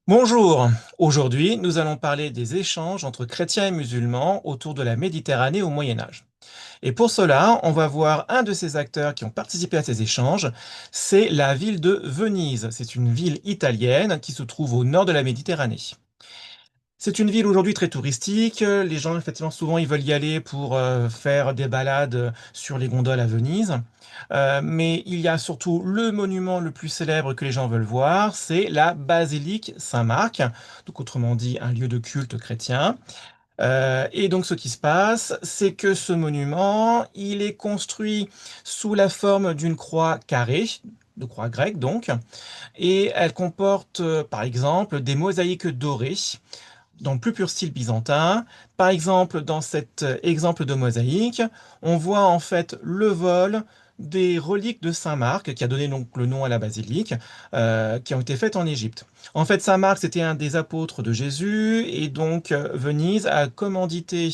Bonjour, aujourd'hui nous allons parler des échanges entre chrétiens et musulmans autour de la Méditerranée au Moyen Âge. Et pour cela, on va voir un de ces acteurs qui ont participé à ces échanges, c'est la ville de Venise. C'est une ville italienne qui se trouve au nord de la Méditerranée. C'est une ville aujourd'hui très touristique. Les gens, effectivement, souvent, ils veulent y aller pour faire des balades sur les gondoles à Venise. Mais il y a surtout le monument le plus célèbre que les gens veulent voir, c'est la basilique Saint-Marc, donc autrement dit un lieu de culte chrétien. Et donc ce qui se passe, c'est que ce monument, il est construit sous la forme d'une croix carrée, de croix grecque donc, et elle comporte par exemple des mosaïques dorées dans le plus pur style byzantin. Par exemple, dans cet exemple de mosaïque, on voit en fait le vol des reliques de Saint Marc, qui a donné donc le nom à la basilique, qui ont été faites en Égypte. En fait, Saint Marc, c'était un des apôtres de Jésus, et donc Venise a commandité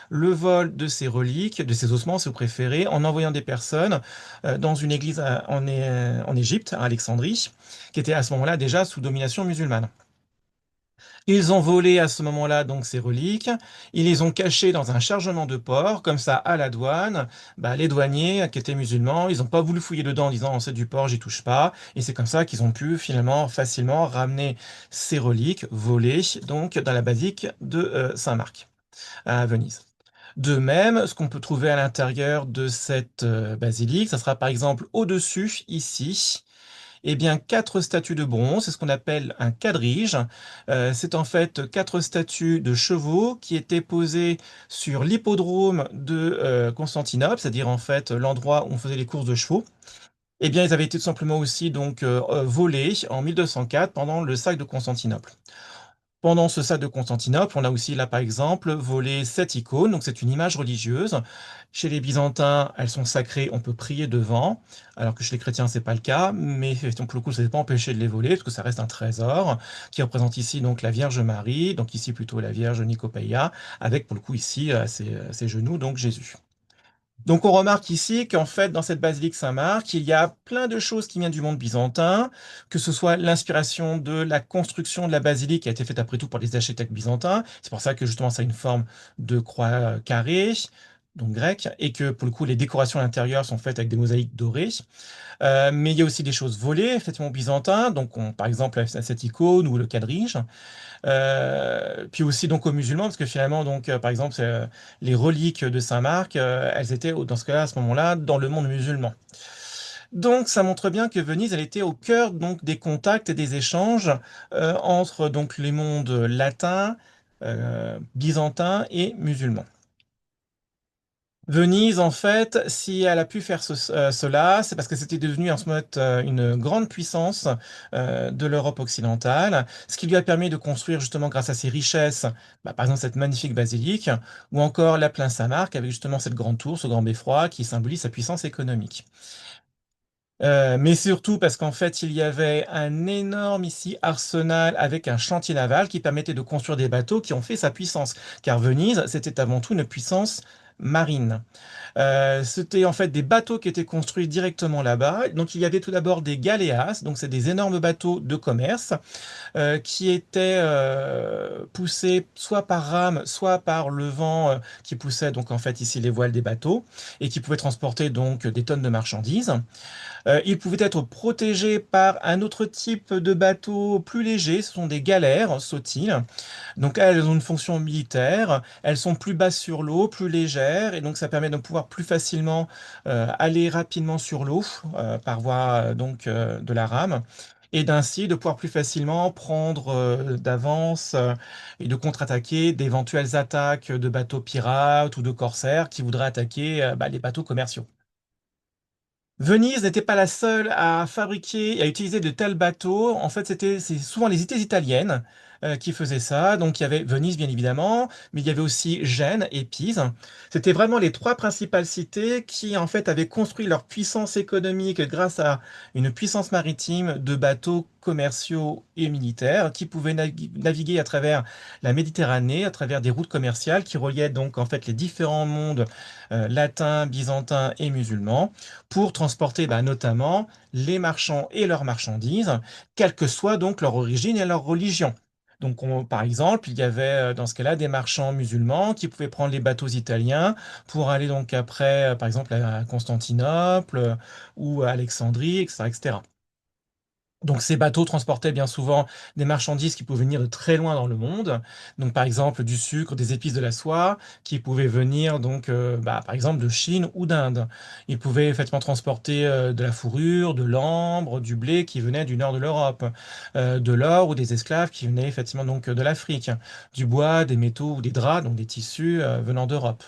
le vol de ces reliques, de ces ossements, si vous préférez, en envoyant des personnes dans une église en Égypte, à Alexandrie, qui était à ce moment-là déjà sous domination musulmane. Ils ont volé à ce moment-là donc ces reliques, ils les ont cachées dans un chargement de porc, comme ça à la douane, bah, les douaniers qui étaient musulmans, ils n'ont pas voulu fouiller dedans en disant c'est du porc, j'y touche pas, et c'est comme ça qu'ils ont pu finalement facilement ramener ces reliques volées donc dans la basilique de Saint-Marc à Venise. De même, ce qu'on peut trouver à l'intérieur de cette basilique, ça sera par exemple au-dessus, ici, eh bien, quatre statues de bronze, c'est ce qu'on appelle un quadrige. C'est en fait quatre statues de chevaux qui étaient posées sur l'hippodrome de Constantinople, c'est-à-dire en fait l'endroit où on faisait les courses de chevaux. Eh bien, ils avaient été tout simplement aussi donc volés en 1204 pendant le sac de Constantinople. Pendant ce sac de Constantinople, on a aussi là, par exemple, volé cette icône. Donc, c'est une image religieuse. Chez les Byzantins, elles sont sacrées, on peut prier devant, alors que chez les chrétiens, c'est pas le cas. Mais donc, pour le coup, ça n'est pas empêché de les voler, parce que ça reste un trésor qui représente ici donc la Vierge Marie, donc ici plutôt la Vierge Nicopaïa, avec pour le coup ici à ses genoux, donc Jésus. Donc on remarque ici qu'en fait, dans cette basilique Saint-Marc, il y a plein de choses qui viennent du monde byzantin, que ce soit l'inspiration de la construction de la basilique qui a été faite après tout par les architectes byzantins. C'est pour ça que justement ça a une forme de croix carrée, donc grecque, et que pour le coup les décorations à l'intérieur sont faites avec des mosaïques dorées. Mais il y a aussi des choses volées, effectivement byzantins, donc par exemple cette icône ou le quadrige. Puis aussi donc aux musulmans, parce que finalement, donc, par exemple, les reliques de Saint-Marc, elles étaient dans ce cas-là, à ce moment-là, dans le monde musulman. Donc, ça montre bien que Venise, elle était au cœur donc des contacts et des échanges entre donc les mondes latins, byzantins et musulmans. Venise, en fait, si elle a pu faire cela, c'est parce que c'était devenu en ce moment une grande puissance de l'Europe occidentale, ce qui lui a permis de construire justement grâce à ses richesses, bah, par exemple cette magnifique basilique, ou encore la plaine Saint-Marc avec justement cette grande tour, ce grand beffroi qui symbolise sa puissance économique. Mais surtout parce qu'en fait, il y avait un énorme ici arsenal avec un chantier naval qui permettait de construire des bateaux qui ont fait sa puissance. Car Venise, c'était avant tout une puissance marine. C'était en fait des bateaux qui étaient construits directement là-bas. Donc il y avait tout d'abord des galéas, donc c'est des énormes bateaux de commerce qui étaient poussés soit par rame, soit par le vent qui poussait donc en fait ici les voiles des bateaux et qui pouvaient transporter donc des tonnes de marchandises. Ils pouvaient être protégés par un autre type de bateau plus léger, ce sont des galères sautiles. Donc elles ont une fonction militaire, elles sont plus basses sur l'eau, plus légères, et donc ça permet de pouvoir plus facilement aller rapidement sur l'eau par voie donc de la rame. Et d'ainsi de pouvoir plus facilement prendre d'avance et de contre-attaquer d'éventuelles attaques de bateaux pirates ou de corsaires qui voudraient attaquer bah, les bateaux commerciaux. Venise n'était pas la seule à fabriquer et à utiliser de tels bateaux. En fait, c'est souvent les cités italiennes. qui faisaient ça. Donc il y avait Venise, bien évidemment, mais il y avait aussi Gênes et Pise. C'était vraiment les trois principales cités qui, en fait, avaient construit leur puissance économique grâce à une puissance maritime de bateaux commerciaux et militaires qui pouvaient naviguer à travers la Méditerranée, à travers des routes commerciales qui reliaient donc en fait les différents mondes latins, byzantins et musulmans pour transporter notamment les marchands et leurs marchandises, quelle que soit donc leur origine et leur religion. Donc, par exemple, il y avait dans ce cas-là des marchands musulmans qui pouvaient prendre les bateaux italiens pour aller donc après, par exemple, à Constantinople ou à Alexandrie, etc., etc. Donc ces bateaux transportaient bien souvent des marchandises qui pouvaient venir de très loin dans le monde. Donc par exemple du sucre, des épices, de la soie, qui pouvaient venir donc par exemple de Chine ou d'Inde. Ils pouvaient effectivement transporter de la fourrure, de l'ambre, du blé qui venait du nord de l'Europe, de l'or ou des esclaves qui venaient effectivement donc de l'Afrique, du bois, des métaux ou des draps, donc des tissus venant d'Europe.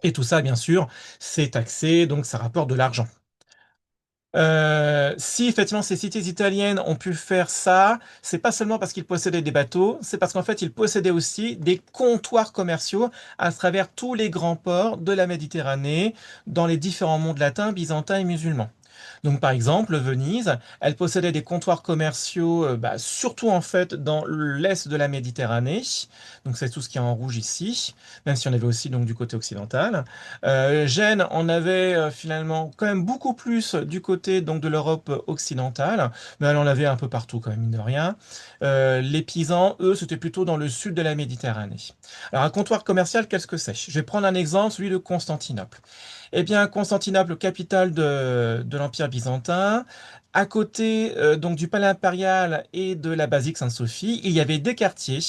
Et tout ça, bien sûr, c'est taxé, donc ça rapporte de l'argent. Si effectivement ces cités italiennes ont pu faire ça, c'est pas seulement parce qu'ils possédaient des bateaux, c'est parce qu'en fait ils possédaient aussi des comptoirs commerciaux à travers tous les grands ports de la Méditerranée, dans les différents mondes latins, byzantins et musulmans. Donc par exemple, Venise, elle possédait des comptoirs commerciaux, surtout en fait dans l'est de la Méditerranée. Donc c'est tout ce qui est en rouge ici, même si on avait aussi donc du côté occidental. Gênes, on avait finalement quand même beaucoup plus du côté donc de l'Europe occidentale, mais elle en avait un peu partout quand même, mine de rien. Les Pisans, eux, c'était plutôt dans le sud de la Méditerranée. Alors un comptoir commercial, qu'est-ce que c'est? Je vais prendre un exemple, celui de Constantinople. Eh bien, Constantinople, capitale de l'Empire byzantin, à côté donc du palais impérial et de la basilique Sainte-Sophie, il y avait des quartiers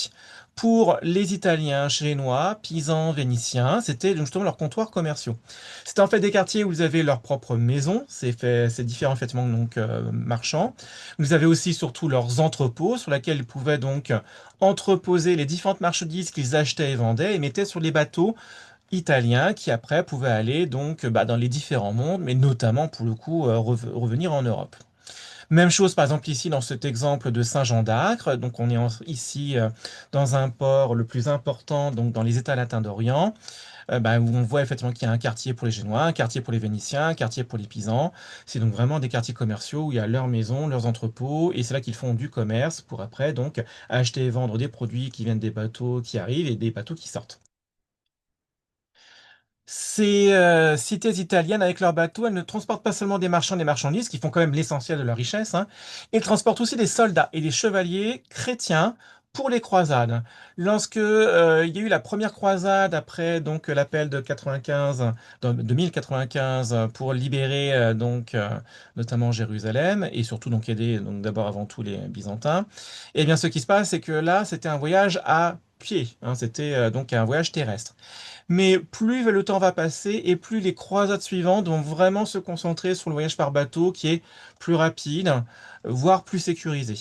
pour les Italiens, Génois, Pisans, Vénitiens. C'était donc justement leurs comptoirs commerciaux. C'était en fait des quartiers où vous avez leurs propres maisons, ces différents effectivement donc marchands. Vous avez aussi surtout leurs entrepôts sur lesquels ils pouvaient donc entreposer les différentes marchandises qu'ils achetaient et vendaient et mettaient sur les bateaux italiens qui après pouvaient aller donc dans les différents mondes, mais notamment pour le coup revenir en Europe. Même chose par exemple ici dans cet exemple de Saint-Jean d'Acre. Donc on est ici dans un port le plus important donc dans les États latins d'Orient, où on voit effectivement qu'il y a un quartier pour les Génois, un quartier pour les Vénitiens, un quartier pour les Pisans. C'est donc vraiment des quartiers commerciaux où il y a leurs maisons, leurs entrepôts, et c'est là qu'ils font du commerce pour après donc acheter et vendre des produits qui viennent des bateaux qui arrivent et des bateaux qui sortent. Ces cités italiennes, avec leurs bateaux, elles ne transportent pas seulement des marchands et des marchandises, qui font quand même l'essentiel de leur richesse, hein. Elles transportent aussi des soldats et des chevaliers chrétiens pour les croisades. Lorsque il y a eu la première croisade après donc l'appel de 95, de 1095 pour libérer notamment Jérusalem et surtout donc aider donc d'abord avant tout les Byzantins, eh bien ce qui se passe, c'est que là c'était un voyage à pied, hein, c'était donc un voyage terrestre. Mais plus le temps va passer et plus les croisades suivantes vont vraiment se concentrer sur le voyage par bateau qui est plus rapide, voire plus sécurisé.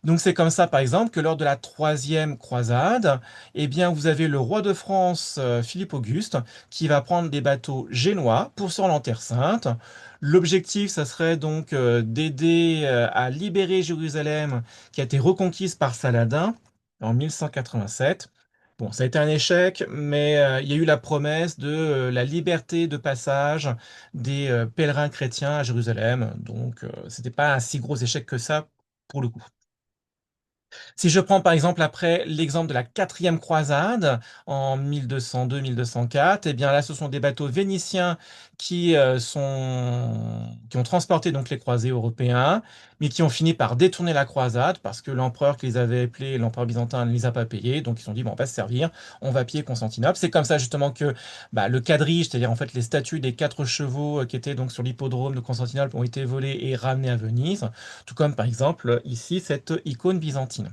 Donc c'est comme ça, par exemple, que lors de la troisième croisade, eh bien, vous avez le roi de France, Philippe Auguste, qui va prendre des bateaux génois pour se rendre en Terre Sainte. L'objectif, ça serait donc d'aider à libérer Jérusalem, qui a été reconquise par Saladin en 1187. Bon, ça a été un échec, mais il y a eu la promesse de la liberté de passage des pèlerins chrétiens à Jérusalem. Donc, c'était pas un si gros échec que ça pour le coup. Si je prends par exemple après l'exemple de la quatrième croisade en 1202-1204, eh bien là ce sont des bateaux vénitiens qui ont transporté donc les croisés européens, mais qui ont fini par détourner la croisade parce que l'empereur qui les avait appelés, l'empereur byzantin, ne les a pas payés, donc ils se sont dit bon on va se servir, on va piller Constantinople. C'est comme ça justement que le quadrige, c'est-à-dire en fait les statues des quatre chevaux qui étaient donc sur l'hippodrome de Constantinople ont été volées et ramenées à Venise, tout comme par exemple ici cette icône byzantine.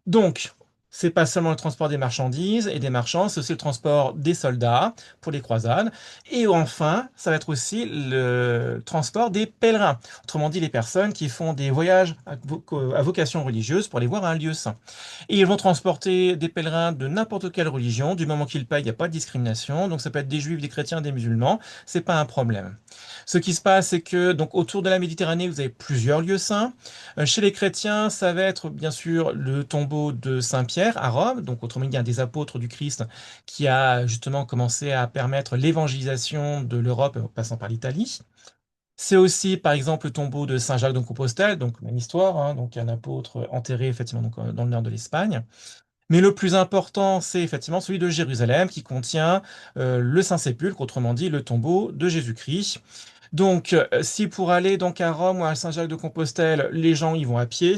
Donc, C'est pas seulement le transport des marchandises et des marchands, c'est aussi le transport des soldats pour les croisades. Et enfin, ça va être aussi le transport des pèlerins. Autrement dit, les personnes qui font des voyages à vocation religieuse pour aller voir un lieu saint. Et ils vont transporter des pèlerins de n'importe quelle religion, du moment qu'ils payent, il n'y a pas de discrimination. Donc ça peut être des juifs, des chrétiens, des musulmans, c'est pas un problème. Ce qui se passe, c'est que donc autour de la Méditerranée, vous avez plusieurs lieux saints. Chez les chrétiens, ça va être bien sûr le tombeau de Saint-Pierre à Rome, donc autrement dit un des apôtres du Christ qui a justement commencé à permettre l'évangélisation de l'Europe en passant par l'Italie. C'est aussi, par exemple, le tombeau de Saint Jacques de Compostelle, donc même histoire, hein, donc un apôtre enterré effectivement donc, dans le nord de l'Espagne. Mais le plus important, c'est effectivement celui de Jérusalem, qui contient le Saint-Sépulcre, autrement dit le tombeau de Jésus-Christ. Donc, si pour aller donc à Rome ou à Saint-Jacques de Compostelle, les gens y vont à pied,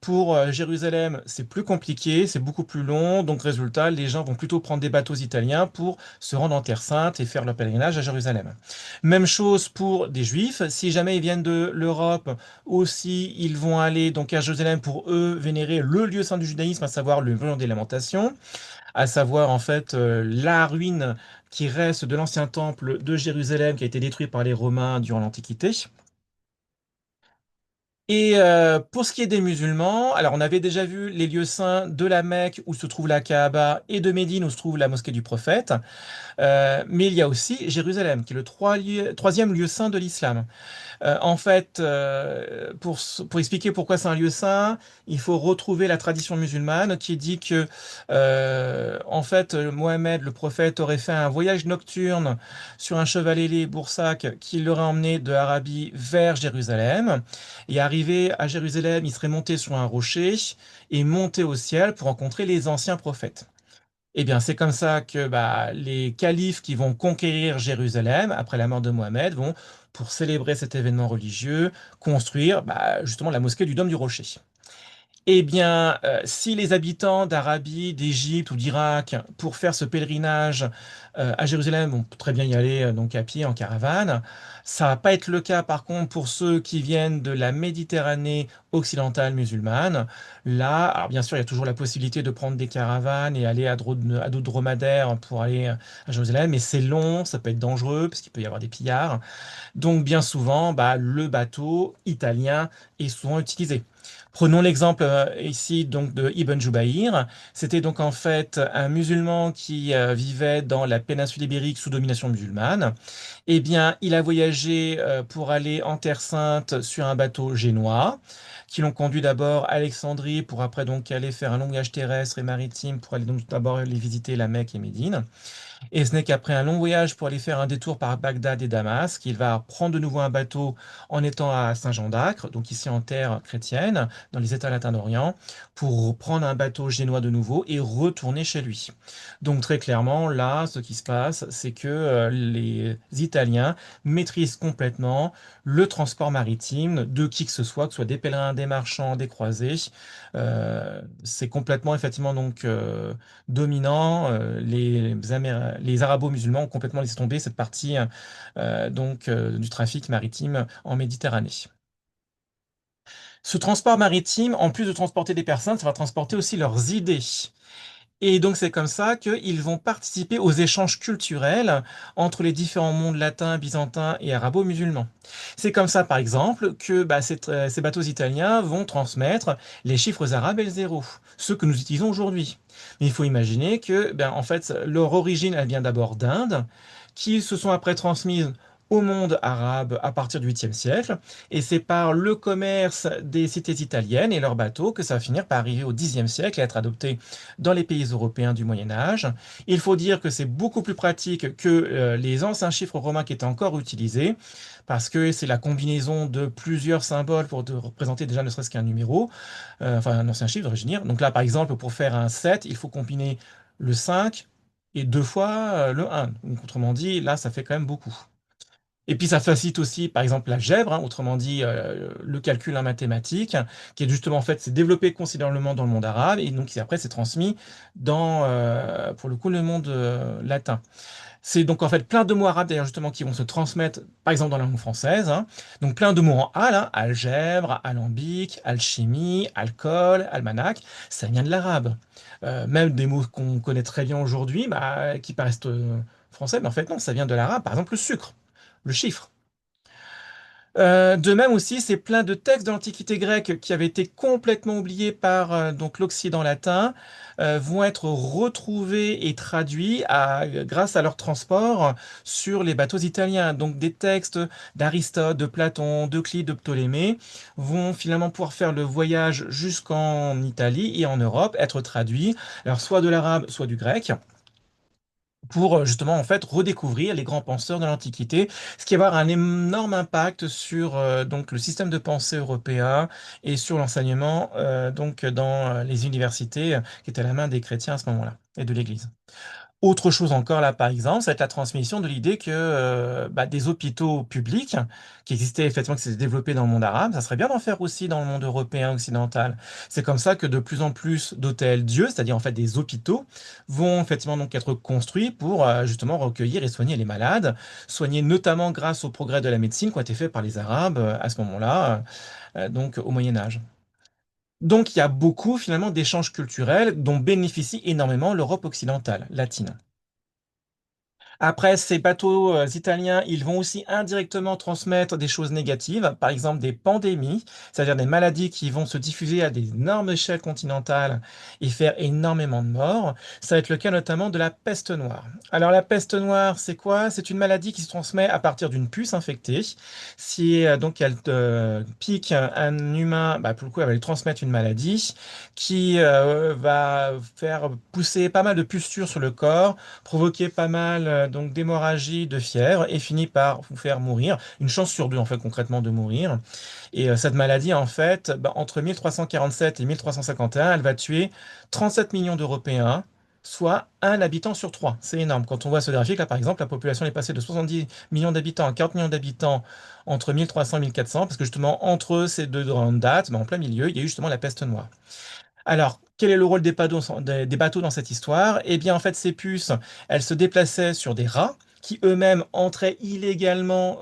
pour Jérusalem, c'est plus compliqué, c'est beaucoup plus long. Donc, résultat, les gens vont plutôt prendre des bateaux italiens pour se rendre en Terre Sainte et faire leur pèlerinage à Jérusalem. Même chose pour des Juifs. Si jamais ils viennent de l'Europe, aussi, ils vont aller donc à Jérusalem pour eux vénérer le lieu saint du judaïsme, à savoir le Mont des Lamentations, à savoir en fait la ruine qui reste de l'ancien temple de Jérusalem qui a été détruit par les Romains durant l'Antiquité. Et pour ce qui est des musulmans, alors on avait déjà vu les lieux saints de la Mecque où se trouve la Kaaba et de Médine où se trouve la mosquée du prophète. Mais il y a aussi Jérusalem qui est le troisième lieu saint de l'islam. En fait, pour expliquer pourquoi c'est un lieu saint, il faut retrouver la tradition musulmane qui dit que, en fait, Mohammed, le prophète, aurait fait un voyage nocturne sur un cheval ailé Boursac qui l'aurait emmené de Arabie vers Jérusalem. Et arrivé à Jérusalem, il serait monté sur un rocher et monté au ciel pour rencontrer les anciens prophètes. Eh bien, c'est comme ça que bah, les califes qui vont conquérir Jérusalem après la mort de Mohammed vont, pour célébrer cet événement religieux, construire bah, justement la mosquée du Dôme du Rocher. Eh bien, si les habitants d'Arabie, d'Égypte ou d'Irak, pour faire ce pèlerinage à Jérusalem, vont très bien y aller donc à pied, en caravane, ça va pas être le cas par contre pour ceux qui viennent de la Méditerranée occidentale musulmane. Là, alors bien sûr, il y a toujours la possibilité de prendre des caravanes et aller à d'autres dromadaires pour aller à Jérusalem, mais c'est long, ça peut être dangereux parce qu'il peut y avoir des pillards. Donc bien souvent, bah, le bateau italien est souvent utilisé. Prenons l'exemple ici donc de Ibn Jubayr. C'était donc en fait un musulman qui vivait dans la péninsule ibérique sous domination musulmane. Eh bien, il a voyagé pour aller en Terre Sainte sur un bateau génois, qui l'ont conduit d'abord à Alexandrie pour après donc aller faire un long voyage terrestre et maritime pour aller donc d'abord aller visiter la Mecque et Médine. Et ce n'est qu'après un long voyage pour aller faire un détour par Bagdad et Damas qu'il va prendre de nouveau un bateau en étant à Saint-Jean d'Acre, donc ici en terre chrétienne, dans les États latins d'Orient, pour prendre un bateau génois de nouveau et retourner chez lui. Donc très clairement, là, ce qui se passe, c'est que les Italiens maîtrisent complètement le transport maritime de qui que ce soit des pèlerins, des marchands, des croisés. C'est complètement effectivement donc dominant. Les arabo-musulmans ont complètement laissé tomber cette partie du trafic maritime en Méditerranée. Ce transport maritime, en plus de transporter des personnes, ça va transporter aussi leurs idées. Et donc c'est comme ça qu'ils vont participer aux échanges culturels entre les différents mondes latins, byzantins et arabo-musulmans. C'est comme ça, par exemple, que bah, ces bateaux italiens vont transmettre les chiffres arabes et le zéro, ceux que nous utilisons aujourd'hui. Mais il faut imaginer que, ben, en fait, leur origine, elle vient d'abord d'Inde, qui se sont après transmises au monde arabe à partir du 8e siècle, et c'est par le commerce des cités italiennes et leurs bateaux que ça va finir par arriver au 10e siècle et être adopté dans les pays européens du Moyen Âge. Il faut dire que c'est beaucoup plus pratique que les anciens chiffres romains qui étaient encore utilisés, parce que c'est la combinaison de plusieurs symboles pour représenter déjà ne serait-ce qu'un numéro, enfin un ancien chiffre d'origine. Donc là, par exemple, pour faire un 7, il faut combiner le 5 et deux fois le 1. Donc autrement dit, là, ça fait quand même beaucoup. Et puis ça facilite aussi, par exemple, l'algèbre, hein, autrement dit le calcul en mathématiques, qui est justement en fait, s'est développé considérablement dans le monde arabe et donc après c'est transmis dans, pour le coup, le monde latin. C'est donc en fait plein de mots arabes d'ailleurs justement qui vont se transmettre par exemple dans la langue française, hein. Donc plein de mots en al, hein, algèbre, alambic, alchimie, alcool, almanach, ça vient de l'arabe. Même des mots qu'on connaît très bien aujourd'hui, bah, qui paraissent français, mais en fait non, ça vient de l'arabe. Par exemple le sucre, le chiffre. De même aussi, c'est plein de textes de l'Antiquité grecque qui avaient été complètement oubliés par donc l'Occident latin, vont être retrouvés et traduits grâce à leur transport sur les bateaux italiens. Donc des textes d'Aristote, de Platon, d'Euclide, de Ptolémée vont finalement pouvoir faire le voyage jusqu'en Italie et en Europe, être traduits, alors soit de l'arabe, soit du grec pour justement en fait redécouvrir les grands penseurs de l'Antiquité, ce qui va avoir un énorme impact sur donc le système de pensée européen et sur l'enseignement donc dans les universités qui étaient à la main des chrétiens à ce moment-là et de l'Église. Autre chose encore là, par exemple, ça va être la transmission de l'idée que bah, des hôpitaux publics qui existaient effectivement, qui s'étaient développés dans le monde arabe, ça serait bien d'en faire aussi dans le monde européen occidental. C'est comme ça que de plus en plus d'hôtels Dieu, c'est-à-dire en fait des hôpitaux, vont effectivement donc être construits pour justement recueillir et soigner les malades, soigner notamment grâce au progrès de la médecine qui ont été faits par les Arabes à ce moment-là, donc au Moyen Âge. Donc il y a beaucoup finalement d'échanges culturels dont bénéficie énormément l'Europe occidentale, latine. Après, ces bateaux italiens, ils vont aussi indirectement transmettre des choses négatives, par exemple des pandémies, c'est-à-dire des maladies qui vont se diffuser à des énormes échelles continentales et faire énormément de morts. Ça va être le cas notamment de la peste noire. Alors la peste noire, c'est quoi? C'est une maladie qui se transmet à partir d'une puce infectée. Si donc elle pique un humain, bah, pour le coup, elle va lui transmettre une maladie qui va faire pousser pas mal de pustules sur le corps, provoquer pas mal donc d'hémorragie, de fièvre et finit par vous faire mourir. Une chance sur deux en fait concrètement de mourir. Et cette maladie en fait, bah, entre 1347 et 1351, elle va tuer 37 millions d'Européens, soit un habitant sur trois. C'est énorme. Quand on voit ce graphique là par exemple, la population est passée de 70 millions d'habitants à 40 millions d'habitants entre 1300 et 1400 parce que justement entre ces deux grandes dates, bah, en plein milieu, il y a eu justement la peste noire. Alors, quel est le rôle des bateaux dans cette histoire? Eh bien, en fait, ces puces, elles se déplaçaient sur des rats qui eux-mêmes entraient illégalement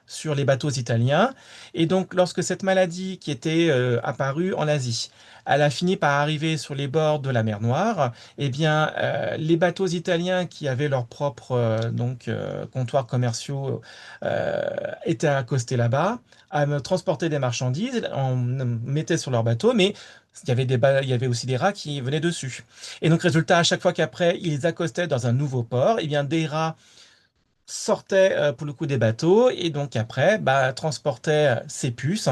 sur les bateaux italiens. Et donc, lorsque cette maladie qui était apparue en Asie, elle a fini par arriver sur les bords de la mer Noire, eh bien, les bateaux italiens qui avaient leurs propres comptoirs commerciaux étaient accostés là-bas, à me transporter des marchandises, en mettait sur leur bateau, mais il y avait aussi des rats qui venaient dessus. Et donc, résultat, à chaque fois qu'après, ils accostaient dans un nouveau port, eh bien, des rats sortaient pour le coup des bateaux et donc après, bah, transportaient ces puces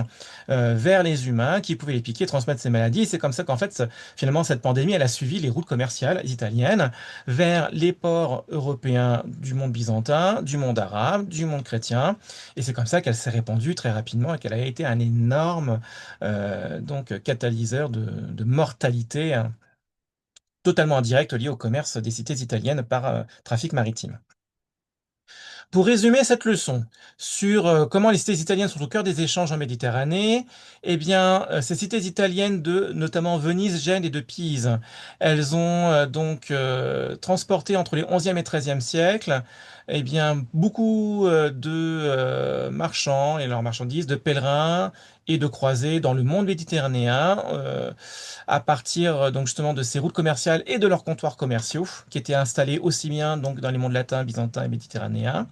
vers les humains qui pouvaient les piquer, transmettre ces maladies. Et c'est comme ça qu'en fait, finalement, cette pandémie, elle a suivi les routes commerciales italiennes vers les ports européens du monde byzantin, du monde arabe, du monde chrétien. Et c'est comme ça qu'elle s'est répandue très rapidement et qu'elle a été un énorme donc catalyseur de mortalité totalement indirect lié au commerce des cités italiennes par trafic maritime. Pour résumer cette leçon sur comment les cités italiennes sont au cœur des échanges en Méditerranée, eh bien, ces cités italiennes de notamment Venise, Gênes et de Pise, elles ont transporté entre les 11e et 13e siècles eh bien, beaucoup de marchands et leurs marchandises, de pèlerins et de croisés dans le monde méditerranéen à partir donc justement de ces routes commerciales et de leurs comptoirs commerciaux qui étaient installés aussi bien donc dans les mondes latins, byzantins et méditerranéens.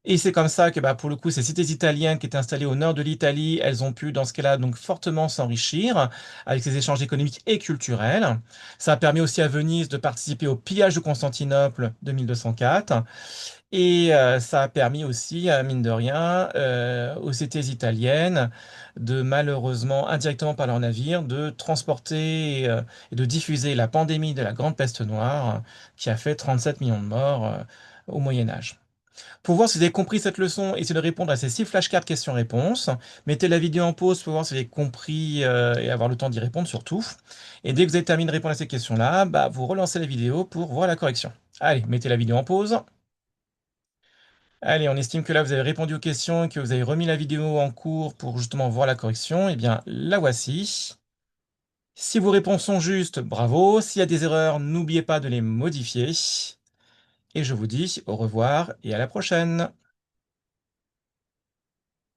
Et c'est comme ça que bah, pour le coup, ces cités italiennes qui étaient installées au nord de l'Italie, elles ont pu dans ce cas-là donc fortement s'enrichir avec ces échanges économiques et culturels. Ça a permis aussi à Venise de participer au pillage de Constantinople de 1204. Et ça a permis aussi, mine de rien, aux cités italiennes de malheureusement, indirectement par leur navire, de transporter et de diffuser la pandémie de la Grande Peste noire qui a fait 37 millions de morts au Moyen Âge. Pour voir si vous avez compris cette leçon, essayez de répondre à ces 6 flashcards questions-réponses. Mettez la vidéo en pause pour voir si vous avez compris et avoir le temps d'y répondre surtout. Et dès que vous avez terminé de répondre à ces questions-là, bah, vous relancez la vidéo pour voir la correction. Allez, mettez la vidéo en pause. Allez, on estime que là, vous avez répondu aux questions et que vous avez remis la vidéo en cours pour justement voir la correction. Eh bien, la voici. Si vos réponses sont justes, bravo. S'il y a des erreurs, n'oubliez pas de les modifier. et je vous dis au revoir et à la prochaine.